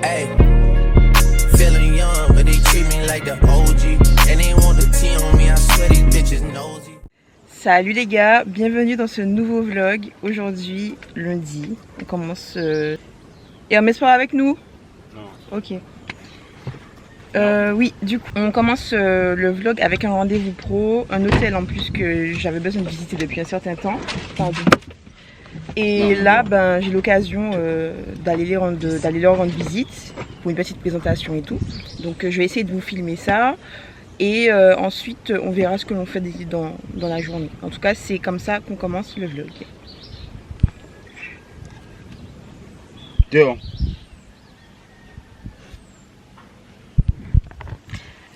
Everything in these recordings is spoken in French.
Hey, feeling young, but they treat me like the OG. And they want the tea on me, I swear these bitches nosy. Salut les gars, bienvenue dans ce nouveau vlog. Aujourd'hui, lundi, on commence... Et on met sport avec nous? Non. Ok. Oui, du coup, on commence le vlog avec un rendez-vous pro, un hôtel en plus que j'avais besoin de visiter depuis un certain temps. Pardon. Et là, ben, j'ai l'occasion d'aller leur rendre visite pour une petite présentation et tout. Donc je vais essayer de vous filmer ça. Et ensuite, on verra ce que l'on fait dans la journée. En tout cas, c'est comme ça qu'on commence le vlog. Dehors.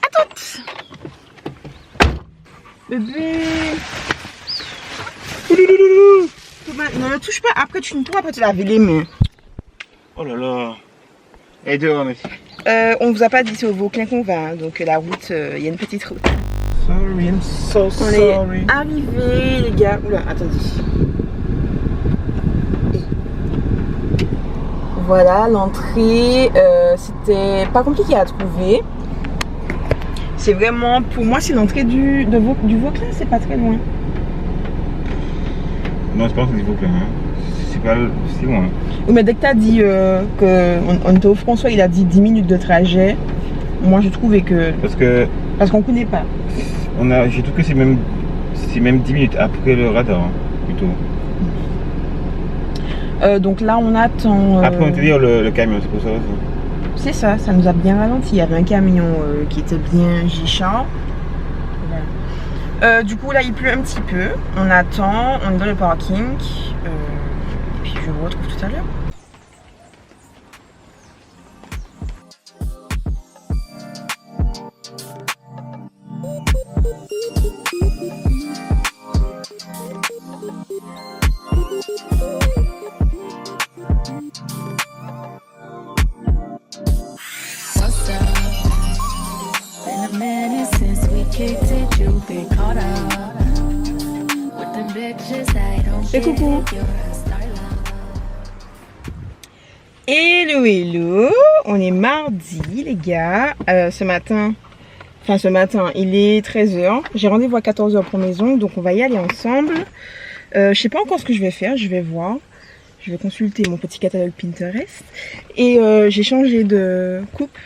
Attends. Bébé. Non, ne touche pas. Après, tu ne pourras pas te laver les mains. Oh là là. Et dehors, merci. On vous a pas dit c'est au Vauclin qu'on va. Hein, donc la route, il y a une petite route. Sorry, I'm so sorry. On est arrivés, les gars. Oula, attendez. Voilà, l'entrée. C'était pas compliqué à trouver. C'est vraiment, pour moi, c'est l'entrée du Vauclin. C'est pas très loin. Non, c'est pas du Vauclin. Hein. C'est pas si loin. Oui, mais dès que tu as dit qu'on était au François, il a dit 10 minutes de trajet. Moi, j'ai trouvé que... Parce qu'on connaît pas. J'ai trouvé que c'est même 10 minutes après le radar, hein, plutôt. Donc là, on attend... Après, on te dire le camion, c'est pour ça aussi. C'est ça, ça nous a bien ralenti. Il y avait un camion qui était bien gichant. Voilà. Du coup, là, il pleut un petit peu. On attend, on est dans le parking. Et puis, je vous retrouve tout à l'heure. Et coucou. Hello, on est mardi les gars. Ce matin, il est 13h. J'ai rendez-vous à 14h pour maison, donc on va y aller ensemble. Je sais pas encore ce que je vais faire, je vais voir. Je vais consulter mon petit catalogue Pinterest. Et j'ai changé de coupe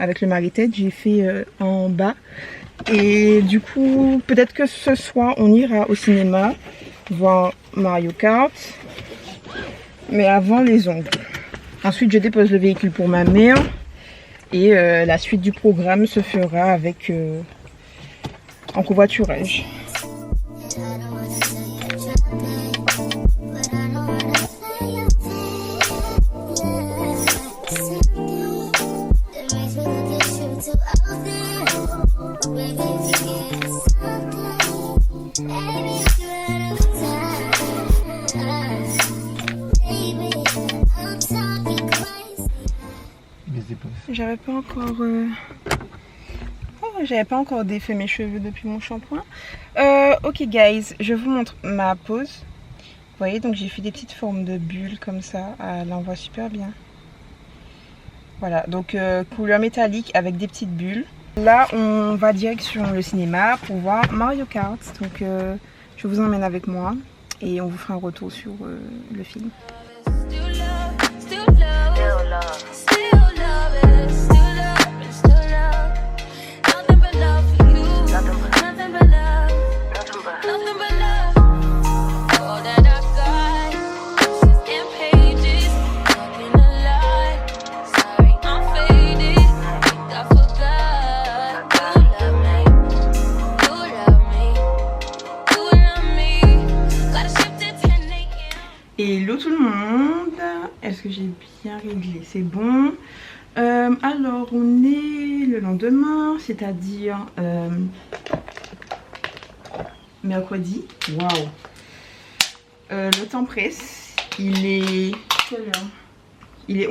avec le mari-tête, j'ai fait en bas. Et du coup, peut-être que ce soir, on ira au cinéma voir Mario Kart. Mais avant, les ongles. Ensuite, je dépose le véhicule pour ma mère. Et la suite du programme se fera avec en covoiturage. J'avais pas encore défait mes cheveux depuis mon shampoing. Ok guys, je vous montre ma pose. Vous voyez, donc j'ai fait des petites formes de bulles comme ça. Elle envoie super bien. Voilà, donc couleur métallique avec des petites bulles. Là, on va direction le cinéma pour voir Mario Kart. Donc je vous emmène avec moi et on vous fera un retour sur le film. Hello tout le monde, est-ce que j'ai bien réglé? C'est bon. Alors on est le lendemain, c'est-à-dire mercredi. Waouh. Le temps presse. Il est quelle heure? Il est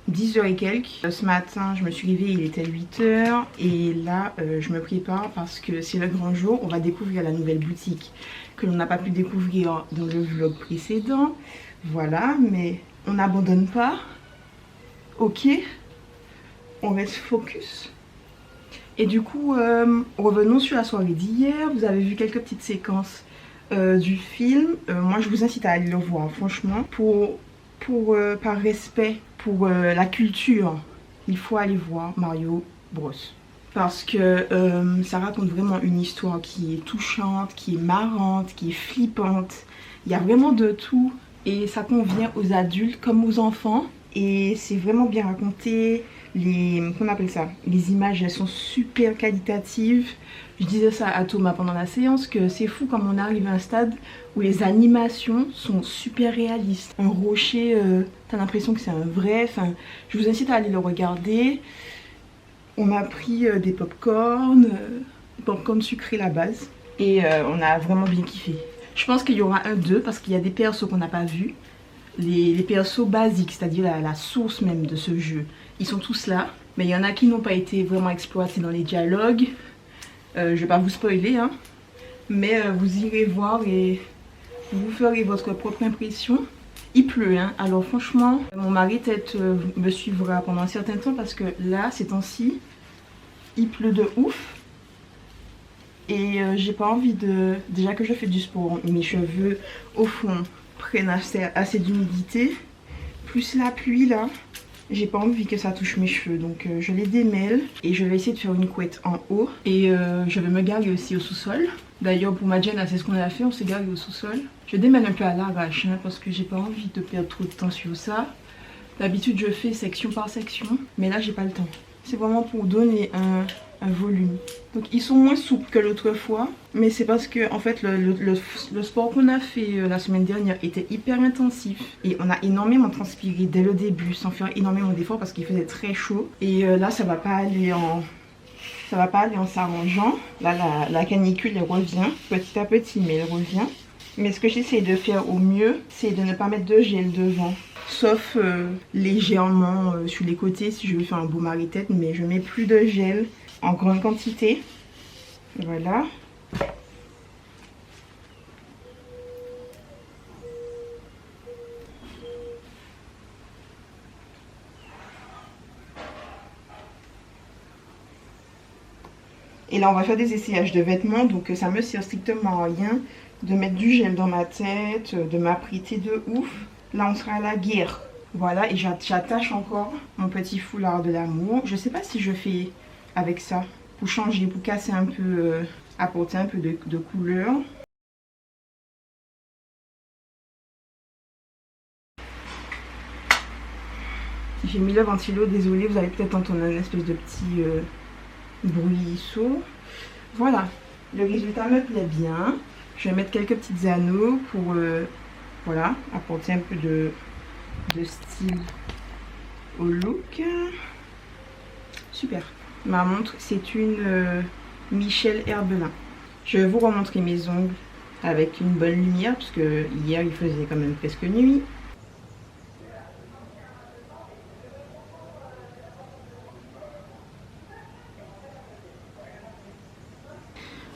10h et quelques. Ce matin je me suis réveillée, il était 8h. Et là je me prépare parce que c'est le grand jour. On va découvrir la nouvelle boutique que l'on n'a pas pu découvrir dans le vlog précédent. Voilà, mais on n'abandonne pas. Ok. on reste focus. Et du coup, revenons sur la soirée d'hier. Vous avez vu quelques petites séquences du film. Moi, je vous incite à aller le voir, franchement. Par respect pour la culture, il faut aller voir Mario Bros. Parce que ça raconte vraiment une histoire qui est touchante, qui est marrante, qui est flippante. Il y a vraiment de tout et ça convient aux adultes comme aux enfants. Et c'est vraiment bien raconté. Comment on appelle ça? Les images, elles sont super qualitatives. Je disais ça à Thomas pendant la séance, que c'est fou comme on arrive à un stade où les animations sont super réalistes. Un rocher, t'as l'impression que c'est un vrai. Enfin, je vous incite à aller le regarder. On a pris des pop-corn sucrés à la base. Et on a vraiment bien kiffé. Je pense qu'il y aura un 2 parce qu'il y a des persos qu'on n'a pas vus. Les persos basiques, c'est-à-dire la source même de ce jeu. Ils sont tous là. Mais il y en a qui n'ont pas été vraiment exploités dans les dialogues. Je vais pas vous spoiler, hein. Mais vous irez voir et vous ferez votre propre impression. Il pleut, hein. Alors franchement, mon mari peut-être me suivra pendant un certain temps parce que là, ces temps-ci, il pleut de ouf. Et j'ai pas envie de... Déjà que je fais du sport, mes cheveux au fond prennent assez d'humidité. Plus la pluie là, j'ai pas envie que ça touche mes cheveux. Donc je les démêle et je vais essayer de faire une couette en haut. Et je vais me garer aussi au sous-sol. D'ailleurs pour ma Jenna, c'est ce qu'on a fait, on s'est garé au sous-sol. Je démêle un peu à l'arrache hein, parce que j'ai pas envie de perdre trop de temps sur ça. D'habitude je fais section par section, mais là j'ai pas le temps. C'est vraiment pour donner un volume. Donc ils sont moins souples que l'autre fois, mais c'est parce que en fait le sport qu'on a fait la semaine dernière était hyper intensif et on a énormément transpiré dès le début sans faire énormément d'efforts parce qu'il faisait très chaud. Et là ça va pas aller en s'arrangeant. Là la canicule elle revient petit à petit, mais elle revient. Mais ce que j'essaie de faire au mieux, c'est de ne pas mettre de gel devant. Sauf légèrement sur les côtés si je veux faire un beau mari-tête, mais je mets plus de gel en grande quantité. Voilà. Et là on va faire des essayages de vêtements, donc ça me sert strictement à rien de mettre du gel dans ma tête, de m'apprêter de ouf. Là on sera à la guerre. Voilà, et j'attache encore mon petit foulard de l'amour. Je sais pas si je fais avec ça pour changer, pour casser un peu, apporter un peu de couleur. J'ai mis le ventilo, désolé, vous allez peut-être entendre un espèce de petit bruisseau. Voilà, le résultat me plaît bien. Je vais mettre quelques petits anneaux pour voilà, apporter un peu de style au look. Super. Ma montre, c'est une Michel Herbelin. Je vais vous remontrer mes ongles avec une bonne lumière parce que hier il faisait quand même presque nuit.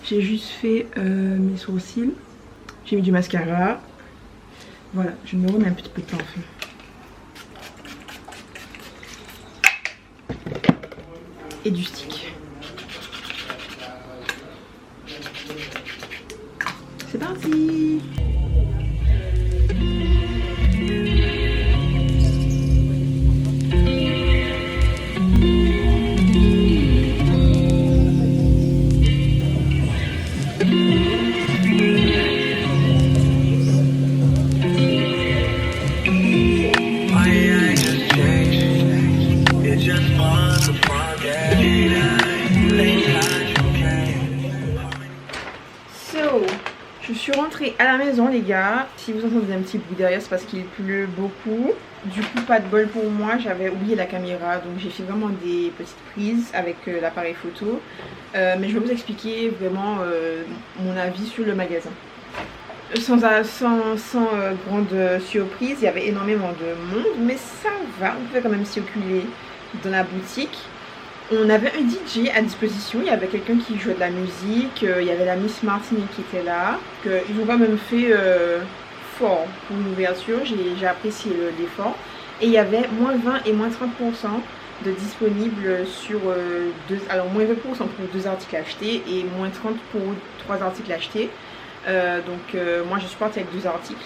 J'ai juste fait mes sourcils. J'ai mis du mascara. Voilà, je me remets un petit peu de temps en fait. Et du stick. C'est parti! Je suis rentrée à la maison les gars. Si vous entendez un petit bruit derrière, c'est parce qu'il pleut beaucoup. Du coup pas de bol pour moi, j'avais oublié la caméra. Donc j'ai fait vraiment des petites prises avec l'appareil photo. Mais je vais vous expliquer vraiment mon avis sur le magasin. Sans grande surprise, il y avait énormément de monde. Mais ça va, on pouvait quand même circuler dans la boutique. On avait un DJ à disposition, il y avait quelqu'un qui jouait de la musique, il y avait la Miss Martinique qui était là. Ils ont quand même fait fort pour l'ouverture, j'ai apprécié l'effort. Et il y avait moins 20 et moins 30%. de disponible sur alors moins 20% pour 2 articles achetés et moins 30 pour 3 articles achetés. Moi je suis partie avec 2 articles.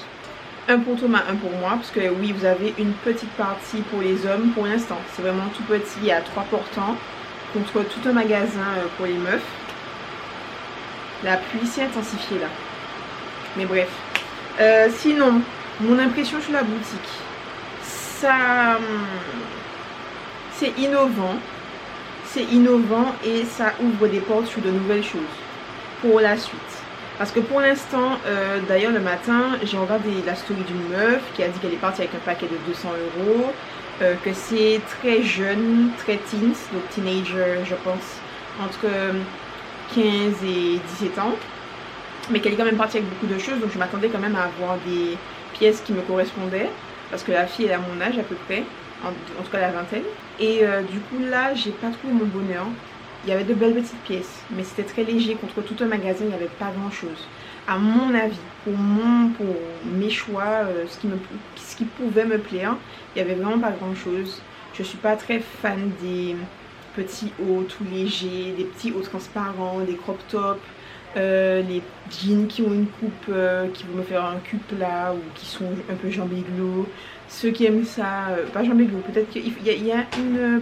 Un pour Thomas, un pour moi, parce que oui, vous avez une petite partie pour les hommes pour l'instant. C'est vraiment tout petit, il y a 3 portants contre tout un magasin pour les meufs. La pluie s'est intensifiée là. Mais bref. Sinon, mon impression sur la boutique, ça, c'est innovant et ça ouvre des portes sur de nouvelles choses pour la suite. Parce que pour l'instant, d'ailleurs le matin, j'ai regardé la story d'une meuf qui a dit qu'elle est partie avec un paquet de 200 €, que c'est très jeune, très teens, donc teenager je pense, entre 15 et 17 ans. Mais qu'elle est quand même partie avec beaucoup de choses, donc je m'attendais quand même à avoir des pièces qui me correspondaient. Parce que la fille elle est à mon âge à peu près, en tout cas la vingtaine. Et du coup là, j'ai pas trouvé mon bonheur. Il y avait de belles petites pièces, mais c'était très léger. Contre tout un magasin, il n'y avait pas grand chose. À mon avis, pour mes choix, ce qui pouvait me plaire, il n'y avait vraiment pas grand chose. Je suis pas très fan des petits hauts tout légers, des petits hauts transparents, des crop tops, les jeans qui ont une coupe, qui vont me faire un cul plat ou qui sont un peu jambes-iglo. Ceux qui aiment ça, pas jambes-iglo, peut-être qu'il y a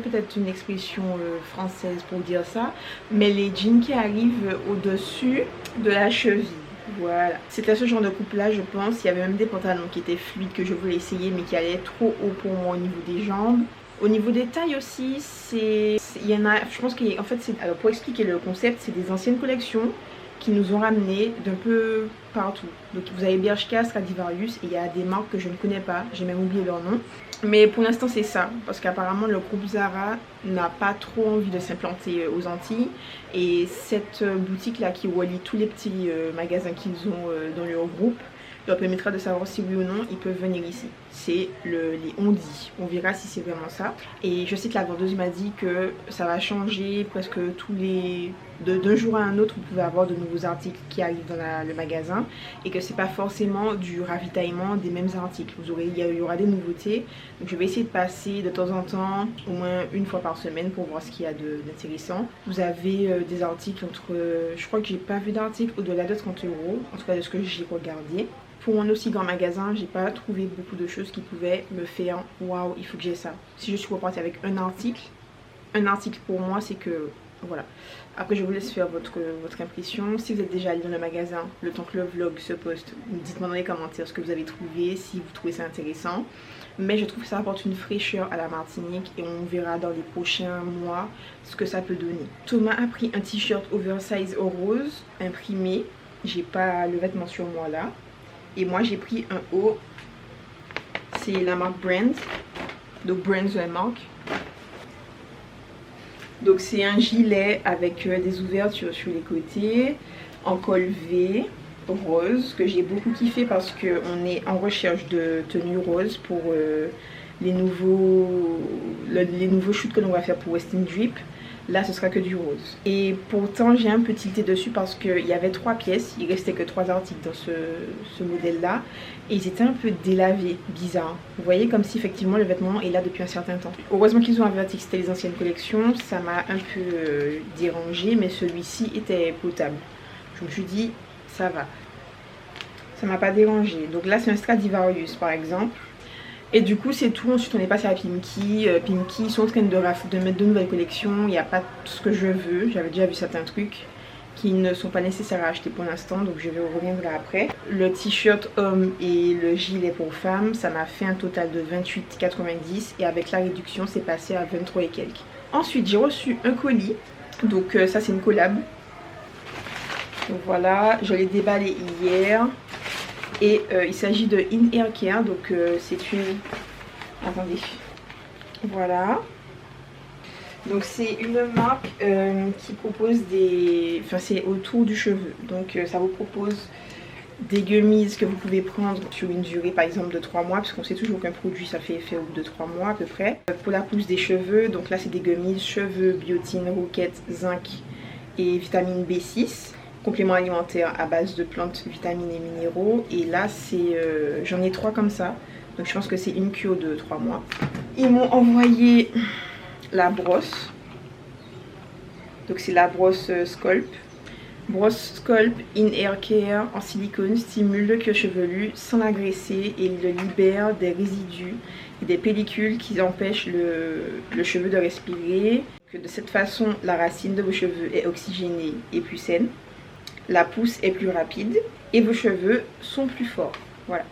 peut-être une expression française pour dire ça, mais les jeans qui arrivent au-dessus de la cheville. Voilà, c'était ce genre de coupe là je pense. Il y avait même des pantalons qui étaient fluides que je voulais essayer mais qui allaient trop haut pour moi au niveau des jambes. Au niveau des tailles aussi, il y en a, je pense qu'en fait, alors pour expliquer le concept, c'est des anciennes collections qui nous ont ramené d'un peu partout. Donc vous avez Bershka, Stradivarius et il y a des marques que je ne connais pas, j'ai même oublié leur nom. Mais pour l'instant c'est ça, parce qu'apparemment le groupe Zara n'a pas trop envie de s'implanter aux Antilles. Et cette boutique là qui relie tous les petits magasins qu'ils ont dans leur groupe leur permettra de savoir si oui ou non ils peuvent venir ici. C'est les on-dit, on verra si c'est vraiment ça. Et je sais que la vendeuse m'a dit que ça va changer presque d'un jour à un autre, vous pouvez avoir de nouveaux articles qui arrivent dans le magasin et que c'est pas forcément du ravitaillement des mêmes articles. Il y aura des nouveautés, donc je vais essayer de passer de temps en temps, au moins une fois par semaine pour voir ce qu'il y a d'intéressant. Vous avez des articles je crois que j'ai pas vu d'articles au-delà de 30 €, en tout cas de ce que j'ai regardé. Pour un aussi grand magasin, j'ai pas trouvé beaucoup de choses qui pouvaient me faire waouh, il faut que j'ai ça. Si je suis repartie avec un article pour moi, c'est que voilà. Après, je vous laisse faire votre impression. Si vous êtes déjà allé dans le magasin, le temps que le vlog se poste, dites-moi dans les commentaires ce que vous avez trouvé, si vous trouvez ça intéressant. Mais je trouve que ça apporte une fraîcheur à la Martinique et on verra dans les prochains mois ce que ça peut donner. Thomas a pris un t-shirt oversize au rose, imprimé. J'ai pas le vêtement sur moi là. Et moi j'ai pris un haut, c'est la marque Brands, donc Brands c'est la marque. Donc c'est un gilet avec des ouvertures sur les côtés, en col V, rose, que j'ai beaucoup kiffé parce qu'on est en recherche de tenues roses pour les nouveaux shoots que l'on va faire pour Westin Drip. Là ce sera que du rose. Et pourtant j'ai un peu tilté dessus parce qu'il y avait 3 pièces, il restait que 3 articles dans ce modèle là. Et ils étaient un peu délavés, bizarre. Vous voyez comme si effectivement le vêtement est là depuis un certain temps. Heureusement qu'ils ont averti que c'était les anciennes collections, ça m'a un peu dérangé, mais celui-ci était potable. Je me suis dit ça va. Ça m'a pas dérangé. Donc là c'est un Stradivarius par exemple. Et du coup c'est tout, ensuite on est passé à Pimki. Pimki, ils sont en train de mettre de nouvelles collections, il n'y a pas tout ce que je veux, j'avais déjà vu certains trucs qui ne sont pas nécessaires à acheter pour l'instant, donc je vais reviendrai après. Le t-shirt homme et le gilet pour femme, ça m'a fait un total de 28,90 et avec la réduction c'est passé à 23 et quelques. Ensuite j'ai reçu un colis, donc ça c'est une collab. Donc voilà, je l'ai déballé hier. Et il s'agit de In Hair Care, donc c'est une... Attendez. Voilà. Donc c'est une marque qui propose des... Enfin c'est autour du cheveu. Donc ça vous propose des gummies que vous pouvez prendre sur une durée par exemple de 3 mois. Parce qu'on sait toujours qu'un produit ça fait effet au bout de 3 mois à peu près. Pour la pousse des cheveux, donc là c'est des gummies cheveux, biotine, roquette, zinc et vitamine B6. Complément alimentaire à base de plantes, vitamines et minéraux. Et là c'est j'en ai 3 comme ça, donc je pense que c'est une cure de 3 mois. Ils m'ont envoyé la brosse. Donc c'est la brosse Sculpt. Brosse Sculpt in Hair Care en silicone stimule le cuir chevelu sans l'agresser et il le libère des résidus et des pellicules qui empêchent le cheveu de respirer. De cette façon, la racine de vos cheveux est oxygénée et plus saine. La pousse est plus rapide et vos cheveux sont plus forts. Voilà.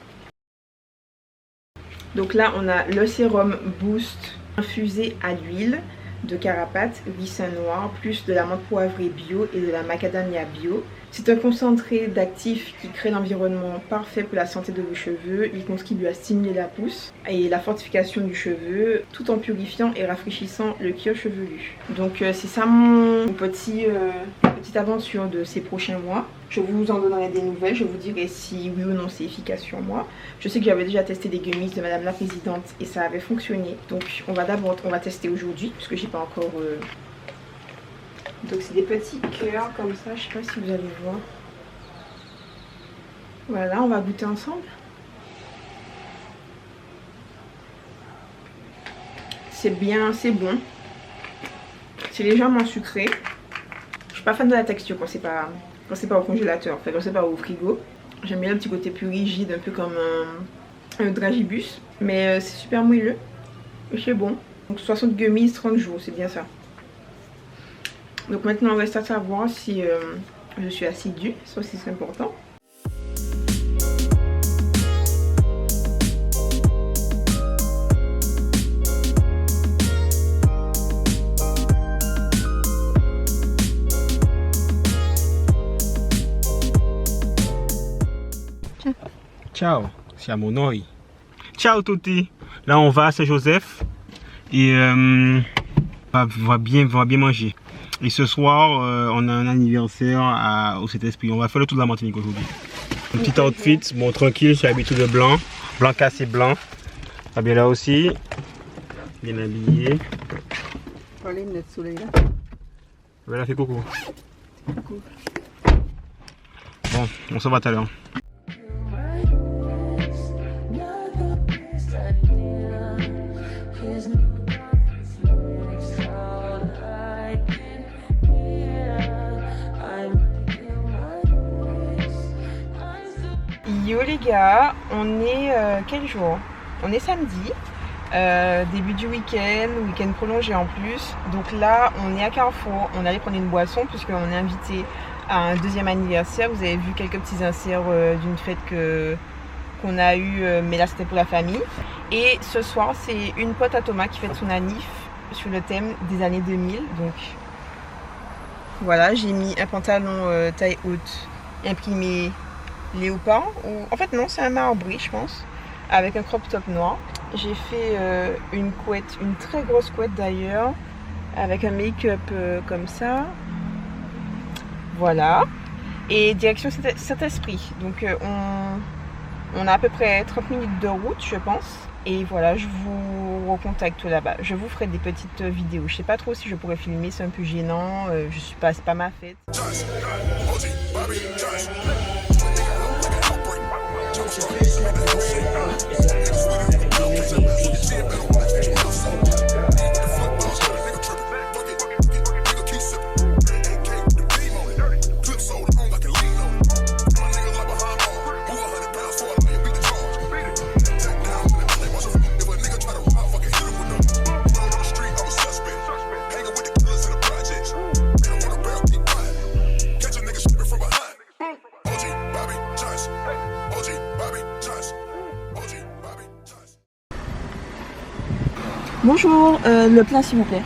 Donc là, on a le sérum Boost infusé à l'huile de carapate, ricin noir, plus de la menthe poivrée bio et de la macadamia bio. C'est un concentré d'actifs qui crée l'environnement parfait pour la santé de vos cheveux. Il contribue à stimuler la pousse et la fortification du cheveu tout en purifiant et rafraîchissant le cuir chevelu. Donc c'est ça mon petite aventure de ces prochains mois. Je vous en donnerai des nouvelles, je vous dirai si oui ou non c'est efficace sur moi. Je sais que j'avais déjà testé des gummies de Madame la Présidente et ça avait fonctionné. Donc on va tester aujourd'hui puisque j'ai pas encore... Donc c'est des petits cœurs comme ça, je sais pas si vous allez voir. Voilà, on va goûter ensemble. C'est bien, c'est bon. C'est légèrement sucré. Je suis pas fan de la texture quand c'est pas au congélateur, enfin quand c'est pas au frigo. J'aime bien le petit côté plus rigide, un peu comme un dragibus. Mais c'est super moelleux. Et c'est bon. Donc 60 gummies, 30 jours, c'est bien ça. Donc maintenant on reste à savoir si je suis assidue, ça aussi c'est important. Ciao, siamo noi. Ciao tutti. Là on va à Saint-Joseph et on va bien manger. Et ce soir, on a un anniversaire au Saint-Esprit. On va faire le tour de la Martinique aujourd'hui. Un petit outfit, bon tranquille, j'ai l'habitude de blanc. Blanc cassé blanc. Fabiola aussi. Bien habillée. Fabiola fait coucou. Bon, on se voit tout à l'heure. Yo les gars, on est quel jour? On est samedi, début du week-end prolongé en plus. Donc là, on est à Carrefour, on allait prendre une boisson puisqu'on est invité à un deuxième anniversaire. Vous avez vu quelques petits inserts d'une fête qu'on a eu, mais là c'était pour la famille. Et ce soir, c'est une pote à Thomas qui fête son anniv sur le thème des années 2000. Donc voilà, j'ai mis un pantalon taille haute imprimé léopard, ou en fait non, c'est un marbré je pense, avec un crop top noir. J'ai fait une couette, une très grosse couette d'ailleurs, avec un make-up comme ça. Voilà, et direction Saint-Esprit. Donc on a à peu près 30 minutes de route je pense. Et voilà, je vous recontacte là-bas. Je vous ferai des petites vidéos. Je sais pas trop si je pourrais filmer, c'est un peu gênant. Je suis pas, c'est pas ma fête. Bonjour, le plat s'il vous plaît.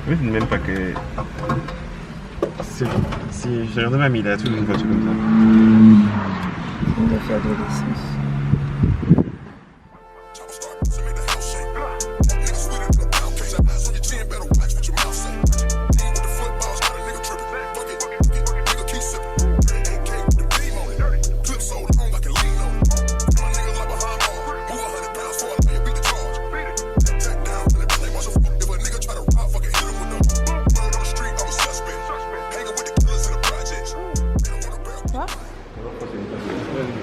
Oui, même pas que... C'est j'ai l'air de mamie, là, toute une voiture comme ça. On doit faire de l'essence.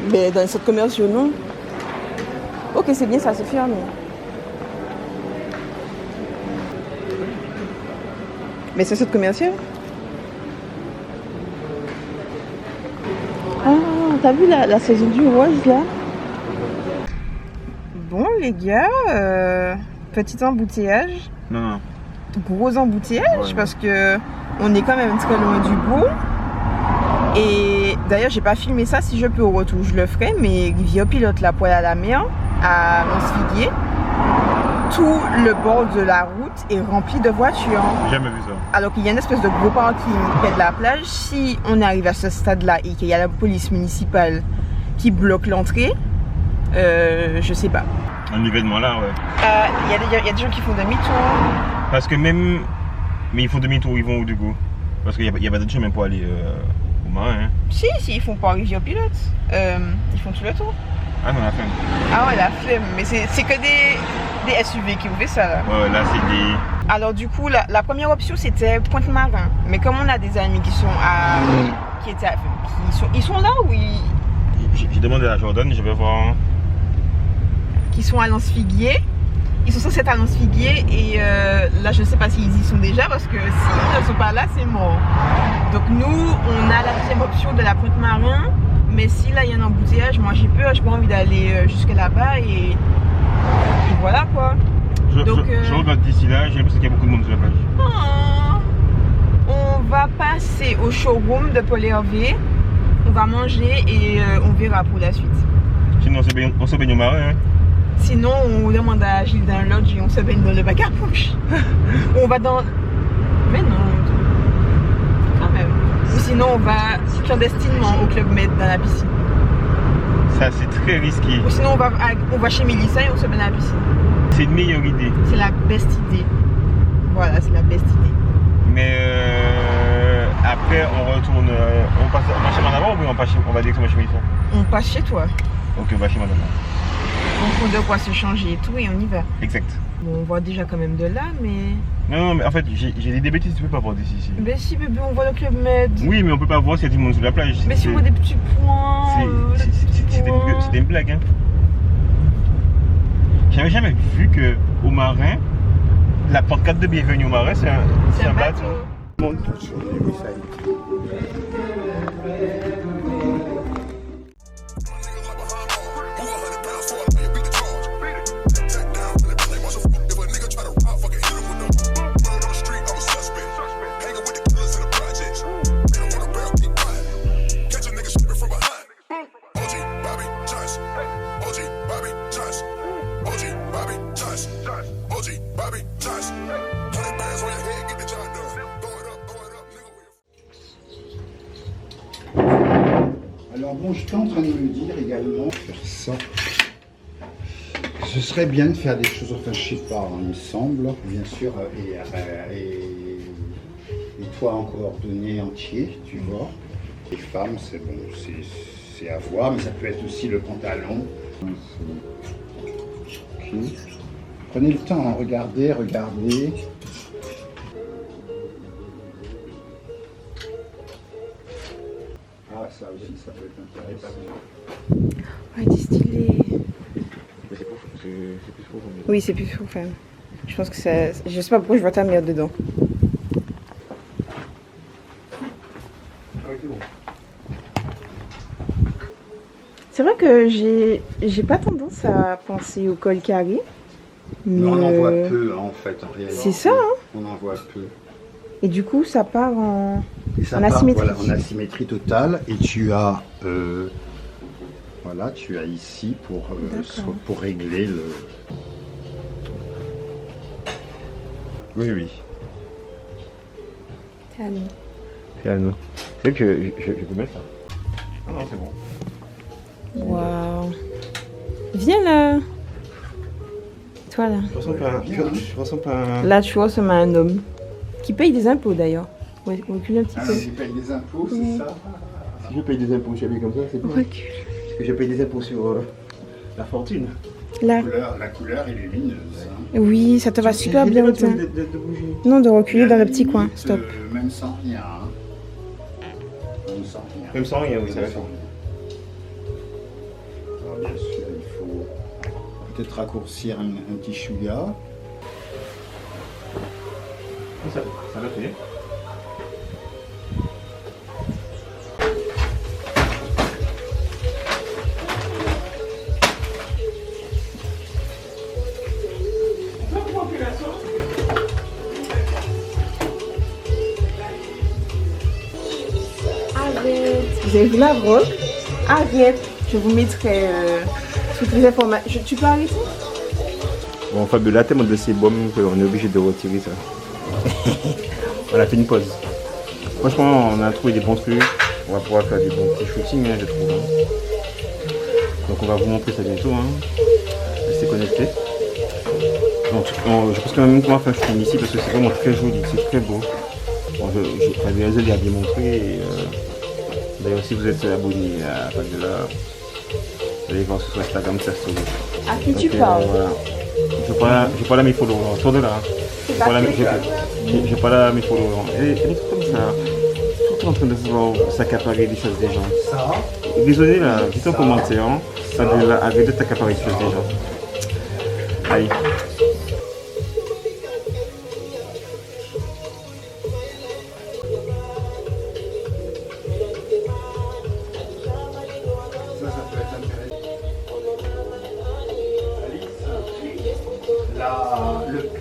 Mais dans les centres commerciaux, non. Ok. Ok, c'est bien, ça c'est fermé. Mais c'est centre commercial. Ah, t'as vu la saison du rose là? Bon les gars, petit embouteillage. Non. Gros embouteillage parce que on est quand même très loin du bout. Et d'ailleurs j'ai pas filmé ça, si je peux au retour je le ferai, mais Rivière Pilote la poêle à la mer à Lens-Figuier, tout le bord de la route est rempli de voitures. J'ai jamais vu ça. Alors qu'il y a une espèce de gros parking près de la plage. Si on arrive à ce stade là et qu'il y a la police municipale qui bloque l'entrée, je sais pas. Un événement là, ouais. Il y a des gens qui font demi-tour. Parce que même. Mais ils font demi-tour, ils vont où du coup? Parce qu'il n'y a pas d'autre chemin pour aller au marin. Hein. Si, ils font pas Rivière Pilote. Ils font tout le tour. Ah non, la flemme. Ah ouais, la flemme. Mais c'est que des SUV qui ont fait ça là. Ouais, là c'est des. Alors du coup, la première option c'était Pointe-Marin. Mais comme on a des amis qui sont à. Ils sont là ou J'ai demandé à Jordan, je vais voir. Qui sont à Lens-Figuier. Ils sont censés être à Lens-Figuier et là je ne sais pas s'ils y sont déjà parce que s'ils ne sont pas là c'est mort. Donc nous on a la deuxième option de la Pointe-Marin, mais si là il y a un embouteillage, moi j'ai peur, j'ai pas envie d'aller jusque là-bas et voilà quoi. Je regarde d'ici là, j'ai l'impression qu'il y a beaucoup de monde sur la plage. On va passer au showroom de Paul Hervé, on va manger et on verra pour la suite. Sinon on se baigne au marin. Hein. Sinon, on demande à Gilles d'un lodge et on se baigne dans le bac à couche. On va dans... Mais non. Quand même. Ou sinon, on va clandestinement au Club Med dans la piscine. Ça, c'est très risqué. Ou sinon, on va chez Mélissa et on se baigne dans la piscine. C'est une meilleure idée. C'est la best idée. Voilà, c'est la best idée. Mais après, on retourne... on passe chez Madame ou on va directement chez Mélissa? On passe chez toi. Ok, on va chez Madame. On de quoi se changer et tout et on y va. Exact. Bon, on voit déjà quand même de là, mais... Non, mais en fait, j'ai dit des bêtises, tu peux pas voir d'ici. Mais si bébé, on voit le Club Med. Oui, mais on peut pas voir s'il y a du monde sur la plage. Mais si on voit des petits points... C'était une blague, hein. J'avais jamais vu que au marin, la pancarte de bienvenue au marin, c'est un bateau. Alors bon, j'étais en train de me dire également faire ça. Ce serait bien de faire des choses, enfin je sais pas, il me semble, bien sûr, et toi en coordonnées entier, tu vois. Les femmes, c'est bon, c'est à voir, mais ça peut être aussi le pantalon. Okay. Prenez le temps, hein, regardez. Ah, ça aussi, ça peut être intéressant. Ouais, c'est stylé. C'est plus pour vous. Oui, c'est plus pour femme. Je pense que ça... Je sais pas pourquoi je vois ta merde dedans. C'est vrai que j'ai pas tendance à penser au col carré. Mais on en voit peu, hein, en fait, en réalité. C'est ça, hein. On en voit peu. Et du coup, ça part en... Et ça en part, asymétrie. voilà, en asymétrie totale. Et tu as, voilà, tu as ici pour régler le. Oui. Calme. C'est à nous. C'est que je peux mettre ça. Non, c'est bon. Waouh. Viens là. Toi là. Je ressemble pas à un... Là, tu ressembles à un homme. Qui paye des impôts d'ailleurs. Ouais, recule un petit peu. Tu payes des impôts, c'est ça? Si je paye des impôts, je suis habillé comme ça, c'est pas... Recule. Parce que je paye des impôts sur la fortune. Là. La couleur est lumineuse. Hein. Oui, ça te va super bien au teint. De bouger. Non, de reculer dans le petit coin. Stop. Même sans rien. Hein. Même sans rien, oui, ça va faire. Alors bien sûr, il faut peut-être raccourcir un petit chouïa. Ça le fait. Arrête. Vous avez vu la robe? Arrête. Je vous mettrai toutes les informations. Tu peux arrêter? Bon, Fabio, là, tellement de ces bombes qu'on est obligé de retirer ça. On a fait une pause. Franchement, on a trouvé des bons trucs. On va pouvoir faire des bons petits shootings, hein, je trouve. Hein. Donc, on va vous montrer ça bientôt. Hein. Restez connectés. Donc, je pense quand même qu'on va faire un shooting ici parce que c'est vraiment très joli, c'est très beau. Bon, Fabio l'a bien montré. D'ailleurs, si vous êtes abonné à Fabiola, vous allez voir sur Instagram sa story. À qui tu parles? Voilà. Je parle à mes followers, sors de là. Je parle à mes followers. Elle est comme ça, tout le temps en train de vouloir s'accaparer des choses des gens. Ça. Désolé là, dites en commentaire, hein, arrête de t'accaparer des choses des gens. Allez.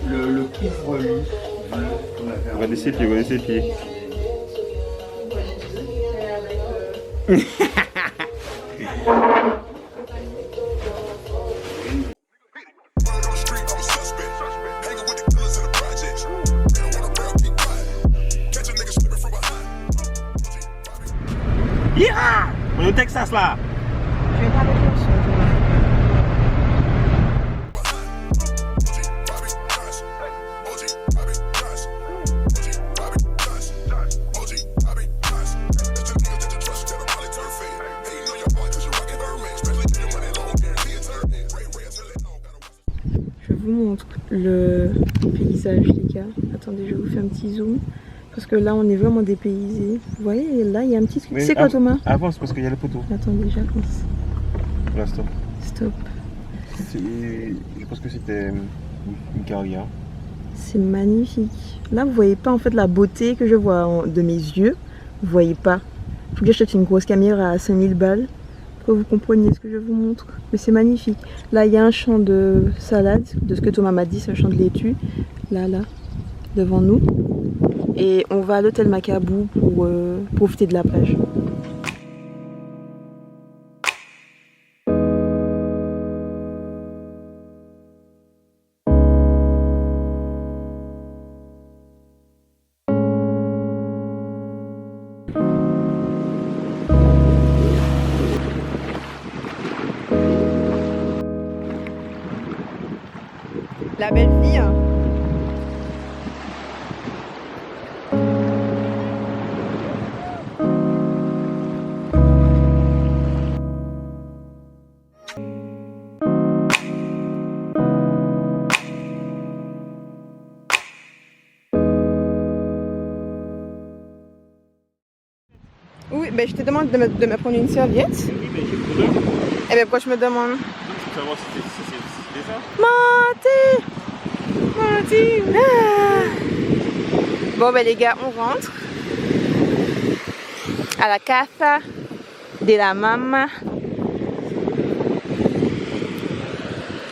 Le couvre-lit qu'on avait. Regardez ses pieds, regardez ses pieds. Yeah! On est au Texas là! Je vais pas avec le son. Je vous montre le paysage les gars. Attendez, je vous fais un petit zoom. Parce que là on est vraiment dépaysé. Vous voyez là il y a un petit truc. C'est quoi Thomas? Avance parce qu'il y a le poteau. Attendez, j'avance. Là, stop. Stop. Je pense que c'était une carrière. C'est magnifique. Là vous voyez pas en fait la beauté que je vois de mes yeux. Vous voyez pas. Faut que j'achète une grosse caméra à 5000 balles. Pour que vous compreniez ce que je vous montre. Mais c'est magnifique. Là il y a un champ de salade. De ce que Thomas m'a dit, c'est un champ de laitue. Là, devant nous. Et on va à l'hôtel Macabou pour profiter de la plage. La belle fille. Hein. Oui, ben je te demande de me prendre une serviette. Oui, mais j'ai le problème. Eh ben pourquoi je me demande? Tu vas voir si c'est ça. Monty! Ah. Bon ben les gars, on rentre à la casa de la maman.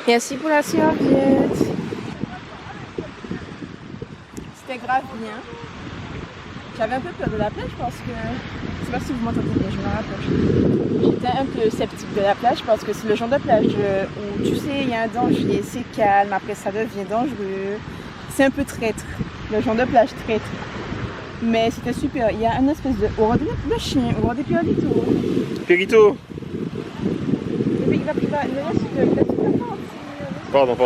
Merci pour la serviette. C'était grave bien. J'avais un peu peur de la plage parce que, je sais pas si vous m'entendez bien, je me rapproche. J'étais un peu sceptique de la plage parce que c'est le genre de plage où tu sais, il y a un danger, c'est calme, après ça devient dangereux. C'est un peu traître, le genre de plage traître. Mais c'était super, il y a une espèce de... On regarde le chien, on regarde des Pierrito. Pierrito! Il va Pardon.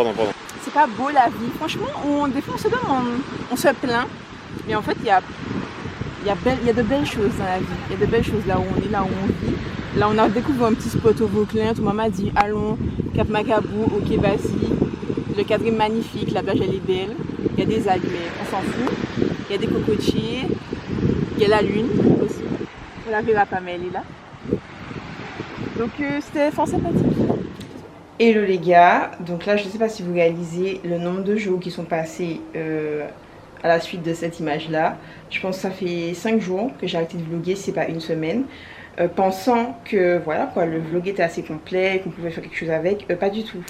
C'est pas beau la vie, franchement, des fois on se demande, on se plaint. Mais en fait, il y a de belles choses dans la vie. Il y a de belles choses là où on est, là où on vit. Là, on a découvert un petit spot au Vauclin. Tout le monde m'a dit, allons, Cap Macabou, ok, vas-y. Le cadre est magnifique, la plage, elle est belle. Il y a des algues, mais on s'en fout. Il y a des cocotiers. Il y a la lune aussi. On la verra pas, mais elle est là. Donc, c'était fort sympathique. Hello les gars, donc là je ne sais pas si vous réalisez le nombre de jours qui sont passés à la suite de cette image là. Je pense que ça fait 5 jours que j'ai arrêté de vlogger, si c'est pas une semaine, pensant que voilà quoi, le vlog était assez complet, qu'on pouvait faire quelque chose avec, pas du tout.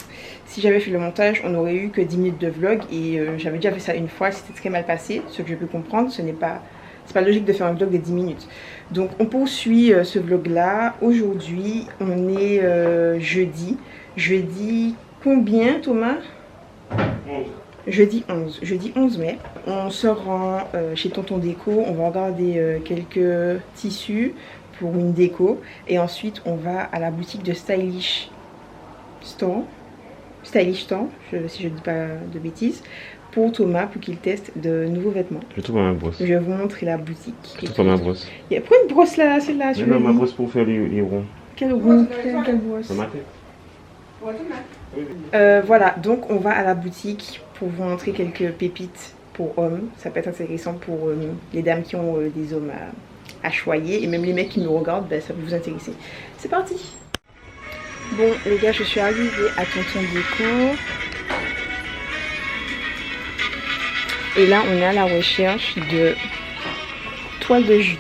Si j'avais fait le montage, on n'aurait eu que 10 minutes de vlog et j'avais déjà fait ça une fois, c'était très mal passé, ce que je peux comprendre, c'est pas logique de faire un vlog de 10 minutes. Donc on poursuit ce vlog là. Aujourd'hui on est jeudi. Jeudi combien Thomas? 11. Jeudi 11. Jeudi 11 mai. On se rend chez Tonton Déco. On va regarder quelques tissus pour une déco. Et ensuite on va à la boutique de Stylish Store. Stylish Store, si je ne dis pas de bêtises. Pour Thomas, pour qu'il teste de nouveaux vêtements. Je trouve ma brosse. Je vais vous montrer la boutique. Je trouve ma brosse. Il y a pas une brosse là, celle-là sur Non, le ma lit. brosse pour faire les ronds. Quelle roue? Quelle brosse? Dans ma tête. Voilà, donc on va à la boutique pour vous montrer quelques pépites pour hommes. Ça peut être intéressant pour les dames qui ont des hommes à choyer. Et même les mecs qui nous regardent, ben, ça peut vous intéresser. C'est parti. Bon les gars, je suis arrivée à Tonton Déco. Et là on est à la recherche de toile de jute.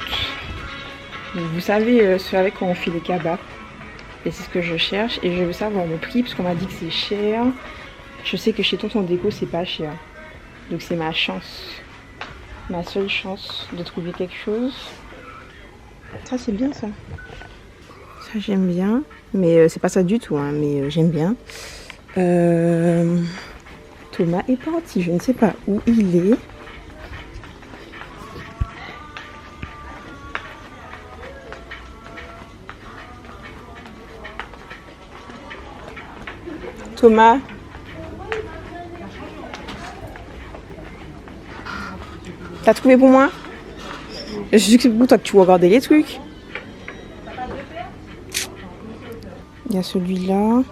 Donc, vous savez ce avec quoi on fait les cabas. Et c'est ce que je cherche et je veux savoir le prix parce qu'on m'a dit que c'est cher. Je sais que chez Tonton Déco c'est pas cher. Donc c'est ma chance. Ma seule chance de trouver quelque chose. Ça c'est bien ça. Ça j'aime bien. Mais c'est pas ça du tout hein, mais j'aime bien. Thomas est parti, je ne sais pas où il est. Thomas. T'as trouvé pour moi? Je sais que c'est pour toi que tu regardais les trucs. Il y a celui-là.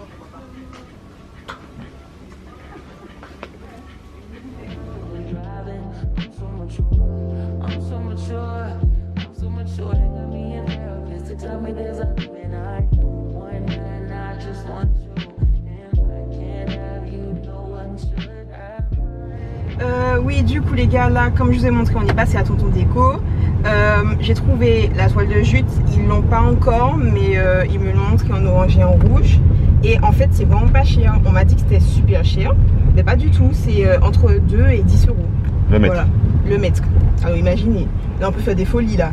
Oui, du coup les gars, là comme je vous ai montré, on est passé à Tonton Déco. J'ai trouvé la toile de jute, ils l'ont pas encore, mais ils me l'ont montré en orange et en rouge. Et en fait c'est vraiment pas cher. On m'a dit que c'était super cher, mais pas du tout, c'est entre 2 et 10 euros. Le mètre. Voilà, le mètre. Alors imaginez, là on peut faire des folies là.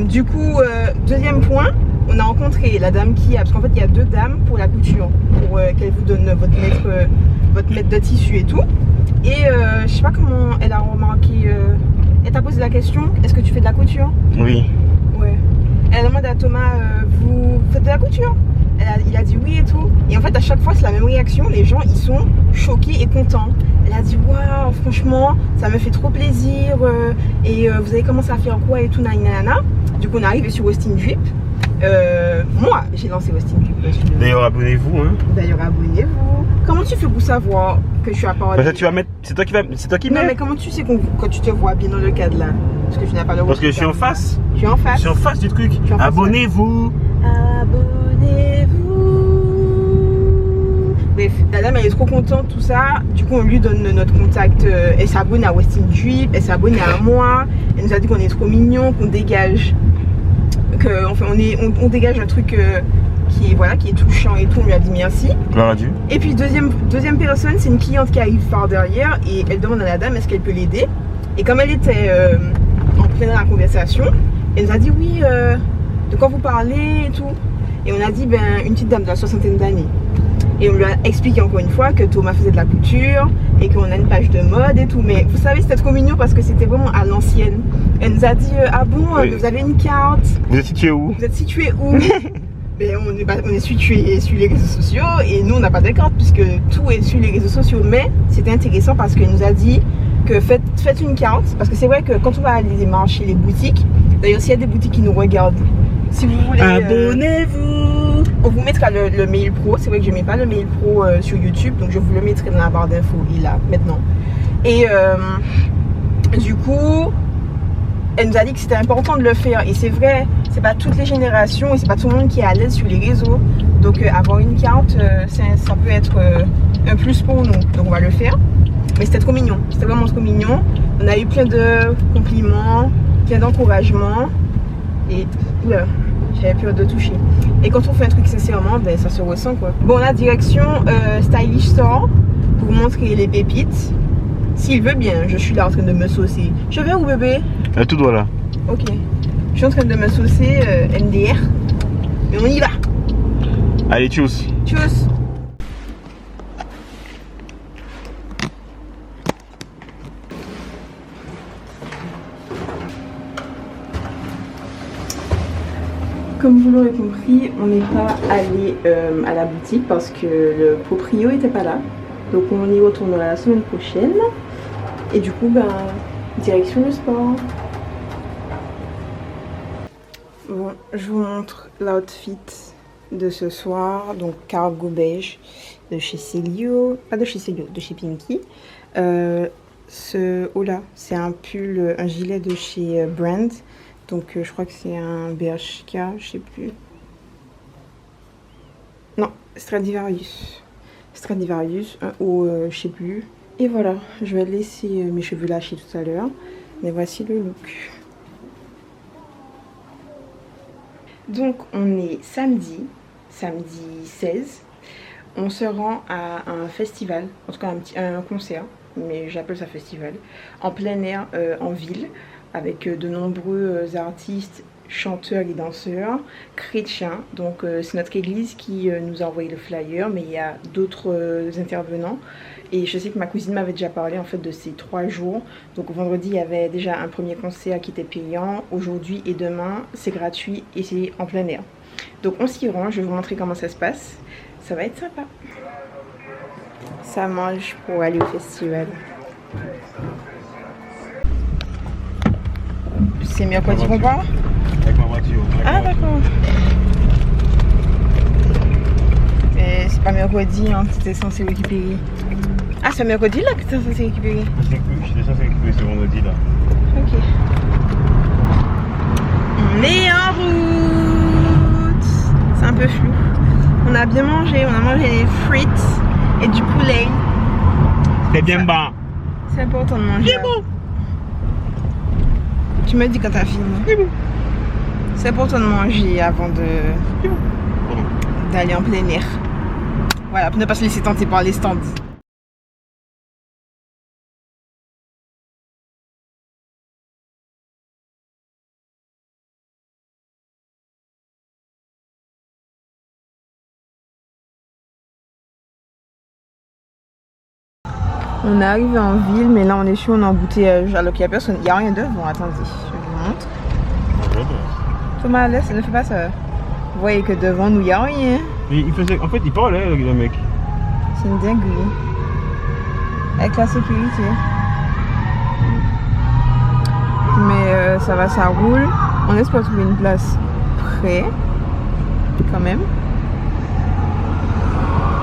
Du coup, deuxième point, on a rencontré la dame qui a, parce qu'en fait il y a 2 dames pour la couture, pour qu'elle vous donne votre mètre de tissu et tout. Et je sais pas comment elle a remarqué, elle t'a posé la question, est-ce que tu fais de la couture? Oui. Ouais. Elle a demandé à Thomas, vous faites de la couture? Il a dit oui et tout. Et en fait à chaque fois c'est la même réaction, les gens ils sont choqués et contents. Elle a dit waouh, franchement ça me fait trop plaisir et vous avez commencé à faire quoi et tout nanana. Du coup on est arrivé sur Austin Drip. Moi j'ai lancé Austin Drip. D'ailleurs abonnez-vous hein. D'ailleurs abonnez-vous. Comment tu fais pour savoir que je suis à parole? Parce que tu vas mettre. C'est toi qui Non mets. mais comment tu sais quand tu te vois bien dans le cadre là? Parce que tu n'as pas le. Parce que je suis en face. Je suis en face. Je suis en face du truc. en face, Abonnez-vous. Abonnez-vous. Bref, la dame elle est trop contente, tout ça. Du coup, on lui donne notre contact. Elle s'abonne à Austin Drip, elle s'abonne à moi. Elle nous a dit qu'on est trop mignon, qu'on dégage. Enfin, on dégage un truc qui est touchant et tout. On lui a dit merci. Gloire à Dieu. Et puis, deuxième personne, c'est une cliente qui arrive par derrière et elle demande à la dame est-ce qu'elle peut l'aider. Et comme elle était en pleine dans la conversation, elle nous a dit oui, de quoi vous parlez et tout. Et on a dit ben une petite dame de la soixantaine d'années. Et on lui a expliqué encore une fois que Thomas faisait de la couture et qu'on a une page de mode et tout. Mais vous savez, c'était trop mignon parce que c'était vraiment à l'ancienne. Elle nous a dit ah bon, Oui. vous avez une carte? Vous êtes situé où? Vous êtes situé où? Ben, on est situé sur les réseaux sociaux et nous on n'a pas de carte puisque tout est sur les réseaux sociaux. Mais c'était intéressant parce qu'elle nous a dit que faites une carte. Parce que c'est vrai que quand on va aller les marchés, les boutiques, d'ailleurs s'il y a des boutiques qui nous regardent, si vous voulez abonnez-vous. on vous mettra le mail pro. C'est vrai que je ne mets pas le mail pro sur YouTube, donc je vous le mettrai dans la barre d'infos et là maintenant. Et du coup elle nous a dit que c'était important de le faire et c'est vrai, c'est pas toutes les générations et c'est pas tout le monde qui est à l'aise sur les réseaux Donc avoir une carte, ça peut être un plus pour nous. Donc on va le faire. Mais c'était trop mignon, c'était vraiment trop mignon. On a eu plein de compliments, plein d'encouragements. Et là, j'avais peur de toucher. Et quand on fait un truc sincèrement, ben, ça se ressent quoi. Bon, la direction Stylish Store pour vous montrer les pépites. S'il veut bien, je suis là en train de me saucer. Je vais où bébé? Tout droit là. Ok. Je suis en train de me saucer MDR. Et on y va. Allez, tchuss. Tchuss. Comme vous l'aurez compris, on n'est pas allé à la boutique parce que le proprio était pas là. Donc on y retournera la semaine prochaine. Et du coup, ben, direction le sport. Bon, je vous montre l'outfit de ce soir. Donc cargo beige de chez Celio. Pas de chez Celio, de chez Pinky. Ce haut là, c'est un pull, un gilet de chez Brand. Donc je crois que c'est un BHK, je sais plus. Non, Stradivarius. Stradivarius, ou je sais plus. Et voilà, je vais laisser mes cheveux lâcher tout à l'heure. Mais voici le look. Donc on est samedi 16. On se rend à un festival, en tout cas un concert, mais j'appelle ça festival, en plein air, en ville, avec de nombreux artistes, chanteurs et danseurs chrétiens. Donc c'est notre église qui nous a envoyé le flyer, mais il y a d'autres intervenants. Et je sais que ma cousine m'avait déjà parlé en fait de ces 3 jours. Donc vendredi il y avait déjà un premier concert qui était payant. Aujourd'hui et demain c'est gratuit et c'est en plein air. Donc on s'y rend, je vais vous montrer comment ça se passe. Ça va être sympa. Ça mange pour aller au festival. C'est mercredi qu'on part? Avec ma voiture. Ah d'accord. Mais c'est pas mercredi hein, que tu es censé récupérer. Ah c'est mercredi là que tu es censé récupérer? J'étais censé récupérer ce vendredi là. Ok. On est en route. C'est un peu flou. On a bien mangé, on a mangé des frites et du poulet. C'est bien bas. C'est important de manger. C'est bon. Tu me dis quand t'as fini. C'est important de manger avant d'aller en plein air. Voilà, pour ne pas se laisser tenter par les stands. On est arrivé en ville, mais là on est sur un embouteillage alors qu'il n'y a personne. Il n'y a rien devant. Attendez, je vous montre. Thomas, laisse, ne fais pas ça. Vous voyez que devant nous, il n'y a rien. Il faisait, en fait, il parlait le mec. C'est une dinguerie. Avec la sécurité. Mais ça va, ça roule. On espère trouver une place près. Quand même.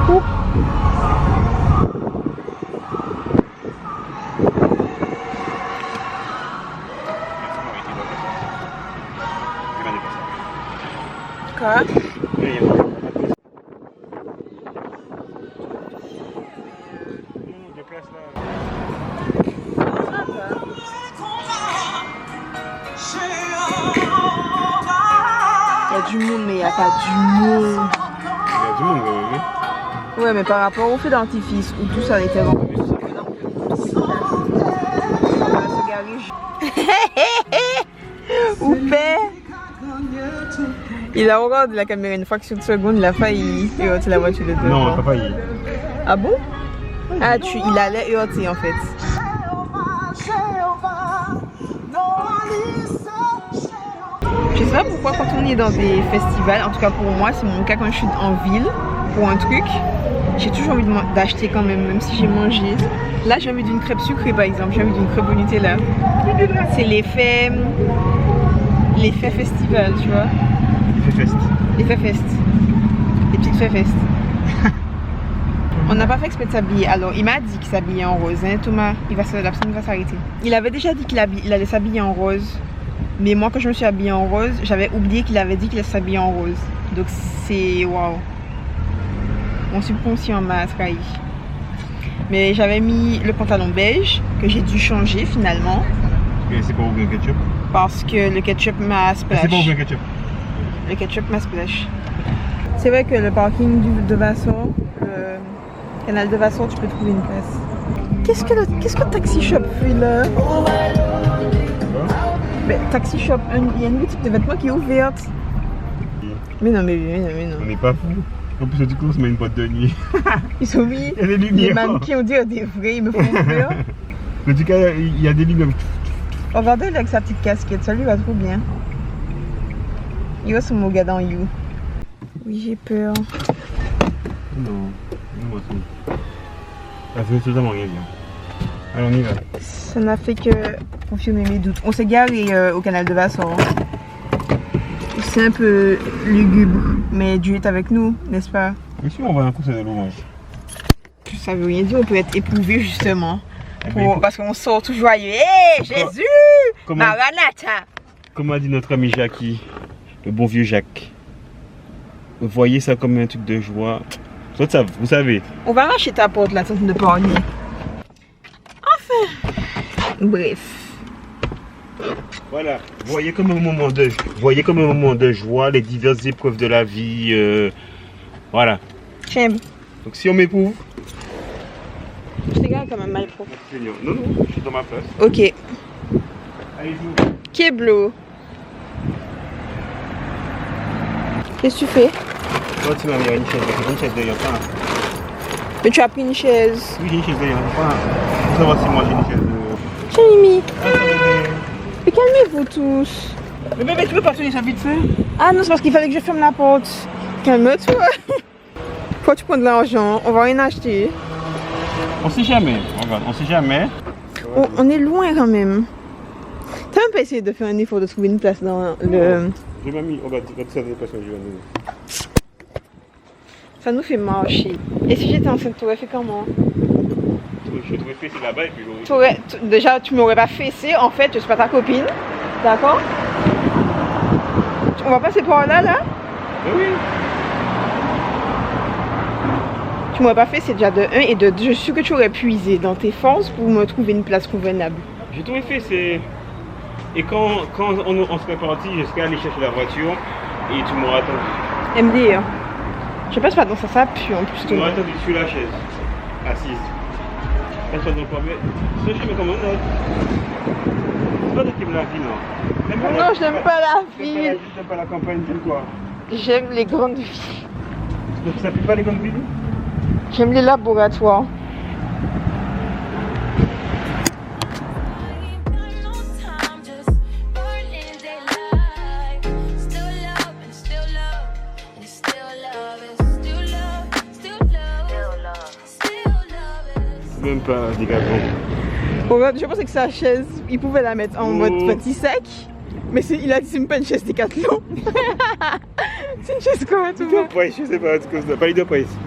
Ouh. Quoi? Il y a du monde, mais il n'y a pas du monde. Il y a du monde quand même. Ouais, mais par rapport au feu d'artifice où tout ça était vendu. Oupé! Il a regardé la caméra une fraction de seconde, il a failli heurter la voiture de devant. Non, il n'a pas failli. Ah bon? Ah, il allait heurter en fait. Je sais pas pourquoi quand on est dans des festivals, en tout cas pour moi, c'est mon cas quand je suis en ville pour un truc, j'ai toujours envie d'acheter quand même si j'ai mangé. Là j'ai envie d'une crêpe sucrée par exemple, j'ai envie d'une crêpe au Nutella. C'est l'effet festival, tu vois. L'effet fest. Les petites fêtes fest. On n'a pas fait exprès de s'habiller. Alors il m'a dit qu'il s'habillait en rose, hein, Thomas. La personne va s'arrêter. Il avait déjà dit qu'il allait s'habiller en rose. Mais moi quand je me suis habillée en rose, j'avais oublié qu'il avait dit qu'il allait s'habiller en rose. Donc c'est waouh. Mon subconscient m'a trahi. Mais j'avais mis le pantalon beige que j'ai dû changer finalement. Et c'est pas où le ketchup? Parce que le ketchup m'a splash. C'est pas où le ketchup? Le ketchup m'a splash. C'est vrai que le parking de Vassor, le canal de Vassor, tu peux trouver une place. Qu'est-ce que le taxi shop fait là? Mais taxi shop, il y a une boutique de vêtements qui est ouverte. Mais non. On n'est pas fou. En plus, du coup, on se met une boîte de nuit. Ils sont mis. Il y a des Les lumières. mannequins, on dirait des vrais, ils me font peur. En tout cas, il y a des lumières. Regardez-le avec sa petite casquette, ça lui va trop bien. Il va sur mon gars dans You. Oui, j'ai peur. Non, moi tout. Ça fait totalement rien. Alors on y va. Ça n'a fait que confirmer mes doutes. On s'est garé au canal de Vassor. C'est un peu lugubre, mais Dieu est avec nous, n'est-ce pas? Mais si on va un coup, c'est de l'orange. Ça veut rien dire, on peut être éprouvé justement. ben, Parce qu'on sort tout joyeux. Hé, Jésus! Maranatha! Comme a dit notre ami Jackie, le bon vieux Jacques. Vous voyez ça comme un truc de joie. Vous savez. On va lâcher ta porte là, tente de parler. Enfin! Bref. Voilà, voyez comme un moment de joie, les diverses épreuves de la vie. Voilà. J'aime. Donc si on m'éprouve. Je te garde quand même mal pro. Non, je suis dans ma place. Ok. Allez-y. Keblo. Qu'est-ce que tu fais? Toi, tu m'as mis une chaise derrière toi. Mais tu as pris une chaise. Oui, j'ai une chaise derrière toi. Pour savoir si moi j'ai une chaise de. Jamie. Ah, ça va bien. Mais calmez-vous tous. Mais bébé, tu veux pas tenir ça vite fait? Ah non, c'est parce qu'il fallait que je ferme la porte. Calme-toi. Faut que tu prends de l'argent. On va rien acheter. On sait jamais. Regarde, on sait jamais. Oh, on est loin quand même. T'as même pas essayé de faire un effort de trouver une place dans le... J'ai même mis. Regarde, ça des personnes que je vais donner. Ça nous fait marcher. Et si j'étais enceinte, t'aurais fait comment? Je devrais fesser là-bas et puis Déjà, tu m'aurais pas fessé. En fait, je suis pas ta copine. D'accord? On va passer par là, là? Oui. Tu m'aurais pas fessé déjà de 1 et de 2. Je suis sûr que tu aurais puisé dans tes forces pour me trouver une place convenable. J'ai tout fait, Et quand on serait parti, je serais allé chercher la voiture et tu m'auras attendu. MDR. Je sais pas, dans ça pue en plus. Tu m'auras attendu sur la chaise, assise. Est-ce qu'on doit pas mettre. Ça, je mets comme un autre. C'est pas toi qui aimes la ville, non? Non, je n'aime pas la ville. J'aime pas la campagne, j'aime quoi? J'aime les grandes villes. Donc ça pue pas les grandes villes? J'aime les laboratoires. Même pas des gâteaux. Je pensais que sa chaise, il pouvait la mettre en mode petit sac. Mais il a dit c'est même pas une chaise Décathlon. C'est une chaise comme tout le monde. Je sais pas, pas les deux prices.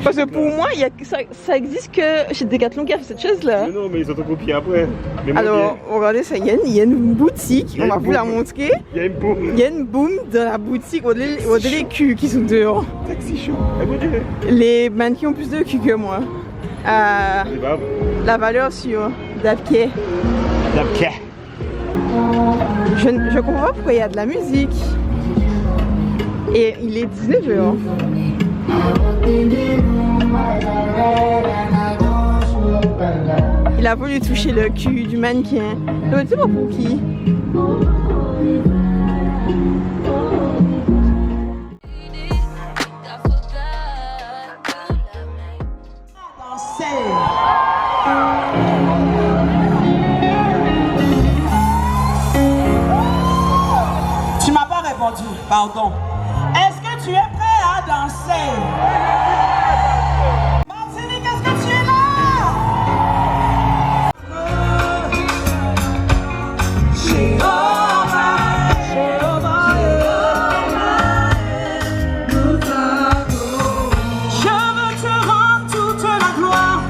Parce que pour moi, ça existe que chez Décathlon qui a fait cette chaise là. Mais non, mais ils ont copié après. Mais alors, regardez ça, il y a une boutique, on va vous la montrer. Il y a une boum. Il y a une boum dans la boutique, on a les culs qui sont dehors. Taxi chaud. Les mannequins ont plus de cul que moi. La valeur sur Dapke. Dapke. Je comprends pas pourquoi il y a de la musique. Et il est 19h. Il a voulu toucher le cul du mannequin. Je ne sais pas pour qui. Tu m'as pas répondu, pardon. Est-ce que tu es prêt à danser? Martinique, est-ce que tu es là? Je veux te rendre toute la gloire.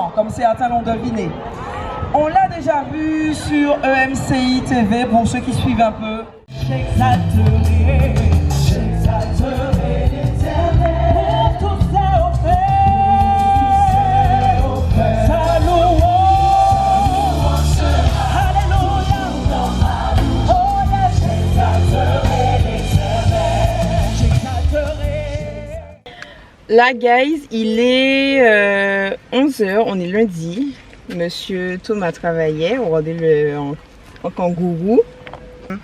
fort, comme certains l'ont deviné. On l'a déjà vu sur EMCI TV, pour ceux qui suivent un peu. J'exalterai l'Éternel pour tous ses offerts, sa louange. Alléluia. Oh yes, j'exalterai l'Éternel, j'exalterai. Là, guys, il est 11h, on est lundi. Monsieur Thomas travaillait, regardez le en kangourou.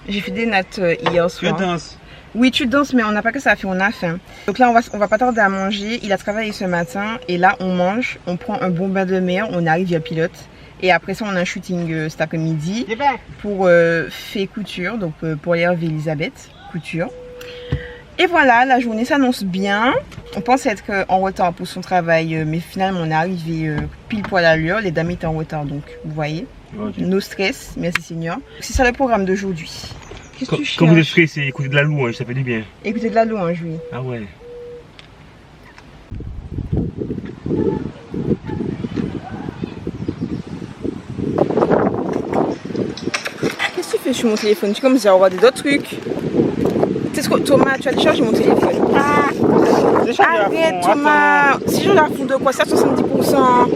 J'ai fait des nattes hier soir. Tu danses? Oui, tu danses, mais on n'a pas que ça à faire, on a faim. Donc là, on va pas tarder à manger. Il a travaillé ce matin et là, on mange, on prend un bon bain de mer, on arrive via pilote. Et après ça, on a un shooting cet après-midi pour Fée Couture, donc pour Hervé Elisabeth Couture. Et voilà, la journée s'annonce bien. On pense être en retard pour son travail, mais finalement on est arrivé pile poil à l'heure. Les dames étaient en retard, donc vous voyez. Okay. No stress, merci Seigneur. C'est ça le programme d'aujourd'hui. Qu'est-ce que tu cherches? Quand vous êtes frais, c'est écouter de la louange, ça fait du bien. Écouter de la louange, oui. Ah ouais. Qu'est-ce que tu fais sur mon téléphone? Tu commences à regarder d'autres trucs. Thomas, tu as déchargé mon téléphone. Arrête Thomas. Si je la fond de quoi? C'est à 70%.